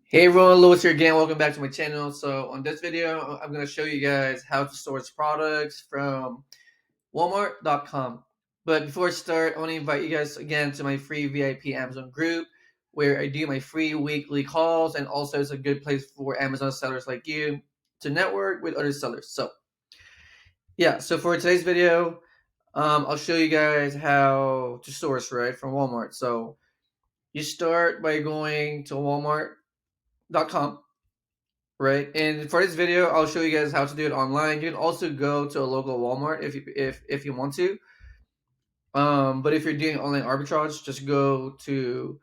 Hey everyone, Lewis here again. Welcome back to my channel. So on this video, I'm going to show you guys how to source products from Walmart.com. But before I start, I want to invite you guys again to my free VIP Amazon group where I do my free weekly calls, and also it's a good place for Amazon sellers like you to network with other sellers. So yeah, so for today's video, I'll show you guys how to source right from Walmart. So you start by going to Walmart.com. Right, and for this video, I'll show you guys how to do it online. You can also go to a local Walmart if you want to. But if you're doing online arbitrage, just go to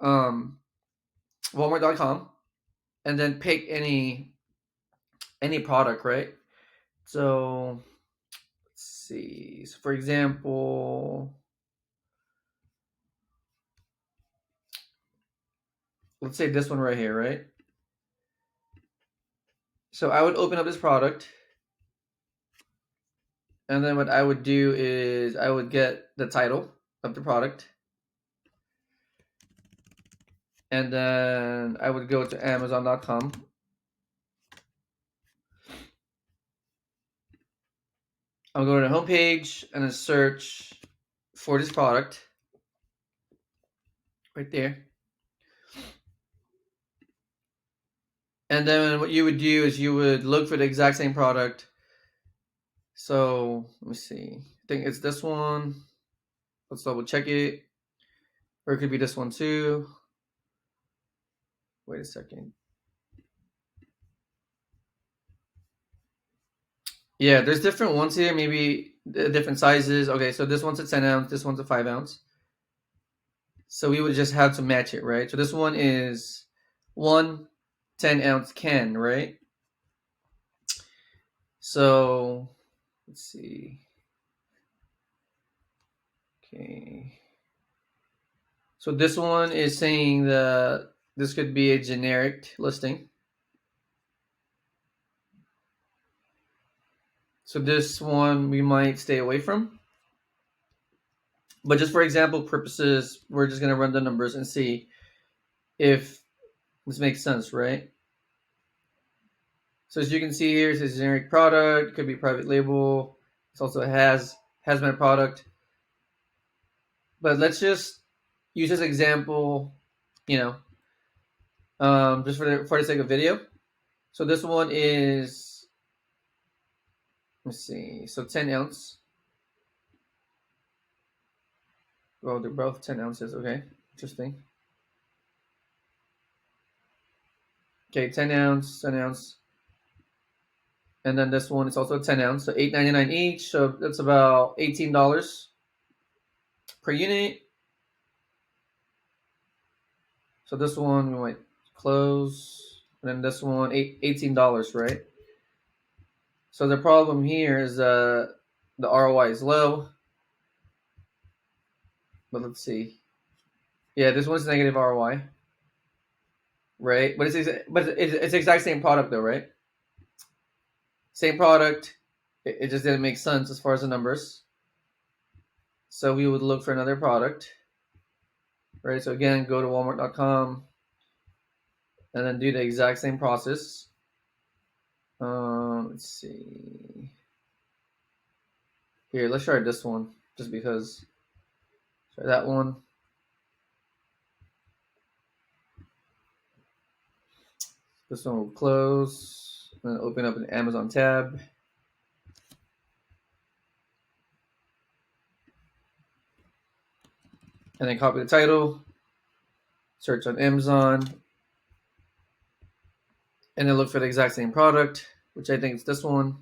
Walmart.com and then pick any product, right? So let's see. So for example, let's say this one right here, right? So I would open up this product, and then what I would do is I would get the title of the product. And then I would go to Amazon.com. I'll go to the home page and then search for this product right there. And then what you would do is you would look for the exact same product. So let me see. I think it's this one. Let's double check it. Or it could be this one too. Wait a second. Yeah, there's different ones here, maybe different sizes. Okay, so this one's a 10 ounce, this one's a 5 ounce. So we would just have to match it, right? So this one is one 10 ounce can, right? So let's see. Okay. So this one is saying that this could be a generic listing. So this one we might stay away from. But just for example purposes, we're just going to run the numbers and see if this makes sense, right? So as you can see here, it's a generic product, could be private label. It's also a hazmat product. But let's just use this example, just for the sake of video. So this one is, let's see, so 10 ounce. Well, they're both 10 ounces. Okay, interesting. Okay, 10 ounce, 10 ounce. And then this one is also 10 ounce, so $8.99 each. So that's about $18 per unit. So this one we might close. And then this one, $18, right? So the problem here is the ROI is low. But let's see. Yeah, this one's negative ROI. Right? But it's the exact same product though, right? Same product. It just didn't make sense as far as the numbers. So we would look for another product. Right? So again, go to Walmart.com and then do the exact same process. Let's see. Here, let's try this one just because. Try that one. This one will close. And then open up an Amazon tab. And then copy the title. Search on Amazon. And then look for the exact same product, which I think is this one.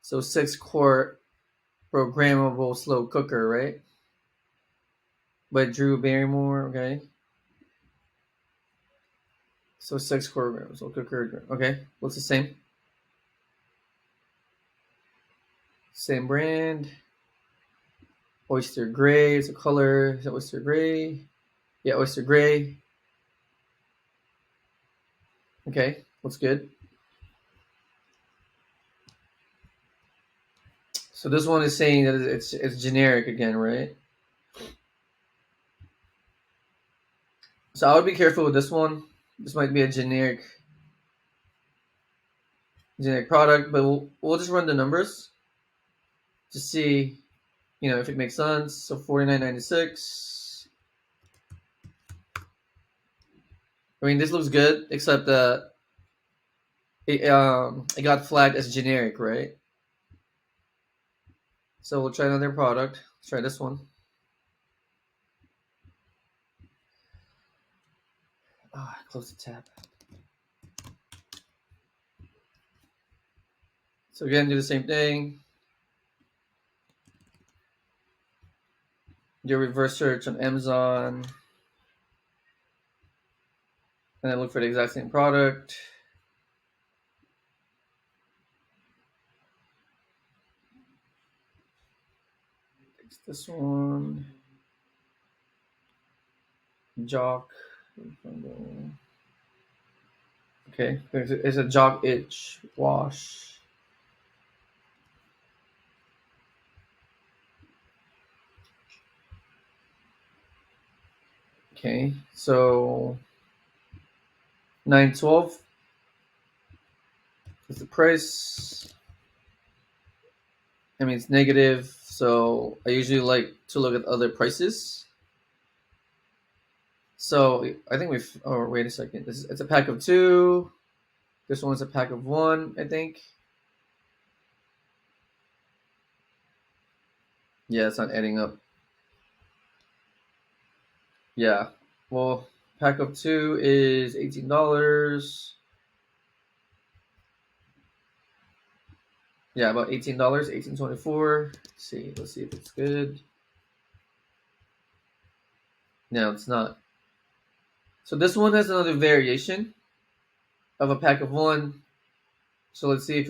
So 6-quart programmable slow cooker, right? By Drew Barrymore, okay. So 6-quart slow cooker, okay. Looks the same. Same brand. Oyster Gray is a color. Is it Oyster Gray? Yeah, Oyster Gray. Okay, looks good. So this one is saying that it's generic again, right? So I would be careful with this one This might be a generic product, but we'll just run the numbers to see, if it makes sense. So $49.96. I mean, this looks good, except that it got flagged as generic, right? So we'll try another product. Let's try this one. Close the tab. So again, do the same thing. Do a reverse search on Amazon. And then look for the exact same product. It's this one. Jock. Okay, it's a Jock Itch wash. Okay, so $9.12 is the price. I mean, it's negative, so I usually like to look at other prices. So I think wait a second. It's a pack of 2. This one's a pack of 1, I think. Yeah, it's not adding up. Yeah, well, pack of 2 is $18. Yeah, about $18, $18.24. Let's see if it's good. No, it's not. So this one has another variation of a pack of 1. So let's see if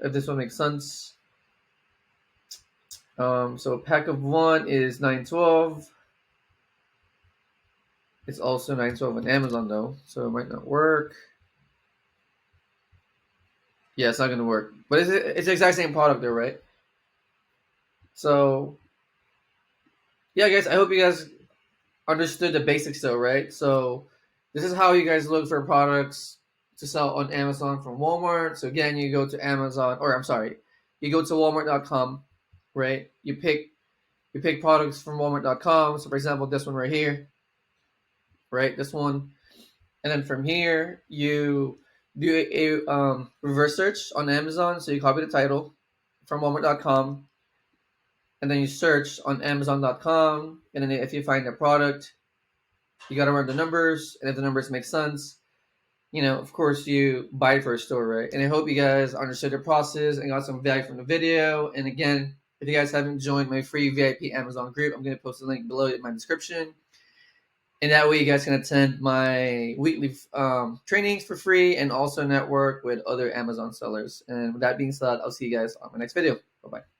this one makes sense. So a pack of 1 is $9.12. It's also $9.12 on Amazon though, so it might not work. Yeah, it's not gonna work. But it's the exact same product though, right? So yeah, guys, I hope you guys understood the basics though, right? So this is how you guys look for products to sell on Amazon from Walmart. So again, you go to Amazon, or I'm sorry, you go to Walmart.com, right? You pick products from Walmart.com. So for example, this one right here, right? This one, and then from here you do a reverse search on Amazon. So you copy the title from Walmart.com, and then you search on Amazon.com, and then if you find a product, you got to run the numbers, and if the numbers make sense, of course you buy it for a store, right? And I hope you guys understood the process and got some value from the video. And again, if you guys haven't joined my free VIP Amazon group, I'm going to post a link below in my description. And that way you guys can attend my weekly trainings for free and also network with other Amazon sellers. And with that being said, I'll see you guys on my next video. Bye-bye.